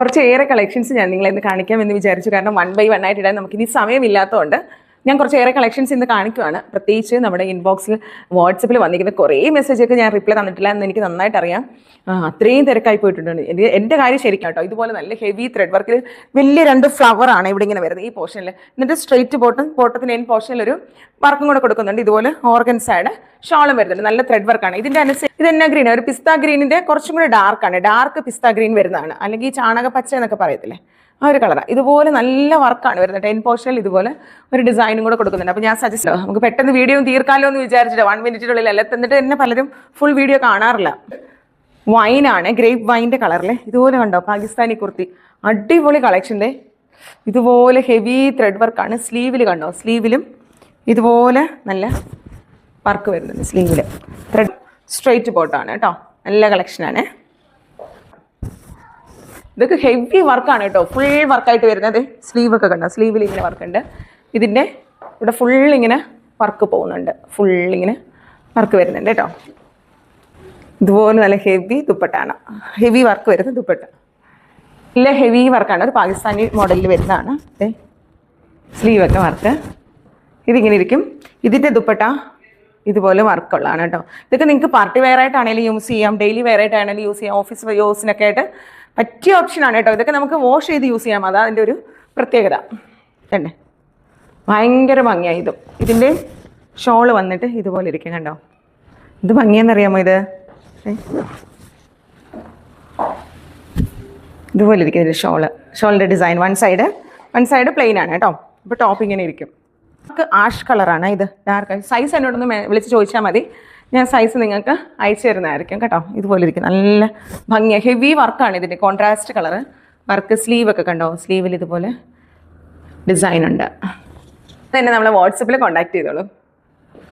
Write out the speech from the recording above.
കുറച്ചേറെ collections ഞാൻ നിങ്ങളെ ഇന്ന് കാണിക്കാമെന്ന് വിചാരിച്ചു. കാരണം 1 by 1 ആയിട്ട് ഇടാൻ നമുക്കിനി സമയമില്ലാത്തതുകൊണ്ട് ഞാൻ കുറച്ചേറെ കളക്ഷൻസ് ഇന്ന് കാണിക്കുവാണ്. പ്രത്യേകിച്ച് നമ്മുടെ ഇൻബോക്സിൽ വാട്സപ്പിൽ വന്നിരിക്കുന്ന കുറേ മെസ്സേജൊക്കെ ഞാൻ റിപ്ലൈ തന്നിട്ടില്ല എന്ന് എനിക്ക് നന്നായിട്ട് അറിയാം. അത്രയും തിരക്കായി പോയിട്ടുണ്ട്. എൻ്റെ കാര്യം ശരിക്കും കേട്ടോ. ഇതുപോലെ നല്ല ഹെവി ത്രെഡ് വർക്കിൽ വലിയ 2 ഫ്ലവർ ആണ് ഇവിടെ ഇങ്ങനെ വരുന്നത് ഈ പോർഷനിൽ. എന്നിട്ട് സ്ട്രെയിറ്റ് ബോട്ടത്തിന് എൻ പോർഷനിൽ ഒരു വർക്കും കൂടെ കൊടുക്കുന്നുണ്ട്. ഇതുപോലെ ഓർഗൻസൈഡ് ഷോളും വരുന്നുണ്ട്. നല്ല ത്രെഡ് വർക്കാണ്. ഇതിൻ്റെ അനുസരിച്ച് ഇത് എന്നാ ഗ്രീൻ, ഒരു പിസ്ത ഗ്രീനിൻ്റെ കുറച്ചും കൂടെ ഡാർക്കാണ്. ഡാർക്ക് പിസ്ത ഗ്രീൻ വരുന്നതാണ്. അല്ലെങ്കിൽ ചാണകപ്പച്ച എന്നൊക്കെ പറയത്തില്ലേ, ആ ഒരു കളറാണ്. ഇതുപോലെ നല്ല വർക്കാണ് വരുന്നത്. 10 പോർഷനിൽ ഇതുപോലെ ഒരു ഡിസൈനും കൂടെ കൊടുക്കുന്നുണ്ട്. അപ്പോൾ ഞാൻ സജസ്റ്റ് നമുക്ക് പെട്ടെന്ന് വീഡിയോ തീർക്കാമല്ലോ എന്ന് വിചാരിച്ചിട്ട് 1 മിനിറ്റിനുള്ളിൽ അല്ല. എന്നിട്ട് തന്നെ പലരും ഫുൾ വീഡിയോ കാണാറില്ല. വൈനാണ്, ഗ്രേപ്പ് വൈൻ്റെ കളറിൽ ഇതുപോലെ കണ്ടോ പാകിസ്ഥാനി കുർത്തി. അടിപൊളി കളക്ഷൻ്റെ. ഇതുപോലെ ഹെവി ത്രെഡ് വർക്കാണ്. സ്ലീവിൽ കണ്ടോ, സ്ലീവിലും ഇതുപോലെ നല്ല വർക്ക് വരുന്നുണ്ട്. സ്ലീവിൽ ത്രെഡ് സ്ട്രെയിറ്റ് ബോട്ടാണ് കേട്ടോ. നല്ല കളക്ഷനാണ്. ഇതൊക്കെ ഹെവി വർക്കാണ് കേട്ടോ. ഫുൾ വർക്കായിട്ട് വരുന്നത്. സ്ലീവൊക്കെ കണ്ടോ, സ്ലീവിൽ ഇങ്ങനെ വർക്കുണ്ട്. ഇതിൻ്റെ ഇവിടെ ഫുൾ ഇങ്ങനെ വർക്ക് പോകുന്നുണ്ട്. ഫുൾ ഇങ്ങനെ വർക്ക് വരുന്നുണ്ട് കേട്ടോ. ഇതുപോലെ നല്ല ഹെവി ദുപ്പട്ടാണ്. ഹെവി വർക്ക് വരുന്ന ദുപ്പട്ട. നല്ല ഹെവി വർക്കാണ്. ഒരു പാകിസ്ഥാനി മോഡലിൽ വരുന്നതാണ്. സ്ലീവൊക്കെ വർക്ക് ഇതിങ്ങനെ ഇരിക്കും. ഇതിൻ്റെ ദുപ്പട്ട ഇതുപോലെ വർക്കുള്ളതാണ് കേട്ടോ. ഇതൊക്കെ നിങ്ങൾക്ക് പാർട്ടി വെയർ ആയിട്ടാണെങ്കിലും യൂസ് ചെയ്യാം, ഡെയിലി വെയർ ആയിട്ടാണെങ്കിലും യൂസ് ചെയ്യാം, ഓഫീസ് യൂസിനൊക്കെ ആയിട്ട് പറ്റിയ ഓപ്ഷനാണ് കേട്ടോ. ഇതൊക്കെ നമുക്ക് വാഷ് ചെയ്ത് യൂസ് ചെയ്യാം. അതാണ് അതിൻ്റെ ഒരു പ്രത്യേകത തന്നെ. ഭയങ്കര ഭംഗിയായി ഇതും. ഇതിൻ്റെ ഷോള് വന്നിട്ട് ഇതുപോലെ ഇരിക്കും കണ്ടോ. ഇത് ഭംഗിയെന്നറിയാമോ? ഇതുപോലെ ഇരിക്കും ഇതിൻ്റെ ഷോളിൻ്റെ ഡിസൈൻ. വൺ സൈഡ് പ്ലെയിൻ ആണ് കേട്ടോ. അപ്പോൾ ടോപ്പ് ഇങ്ങനെ ഇരിക്കും. നമുക്ക് ആഷ് കളറാണ് ഇത്. ഡാർക്ക് സൈസ് എന്നോടൊന്ന് വിളിച്ച് ചോദിച്ചാൽ മതി. ഞാൻ സൈസ് നിങ്ങൾക്ക് അയച്ചു തരുന്നതായിരിക്കും കേട്ടോ. ഇതുപോലെ ഇരിക്കും. നല്ല ഭംഗിയാണ്. ഹെവി വർക്കാണ് ഇതിൻ്റെ. Contrast colour work. സ്ലീവൊക്കെ കണ്ടോ, സ്ലീവിൽ ഇതുപോലെ ഡിസൈൻ ഉണ്ട്. തന്നെ നമ്മളെ വാട്സപ്പിൽ കോൺടാക്ട് ചെയ്തോളൂ.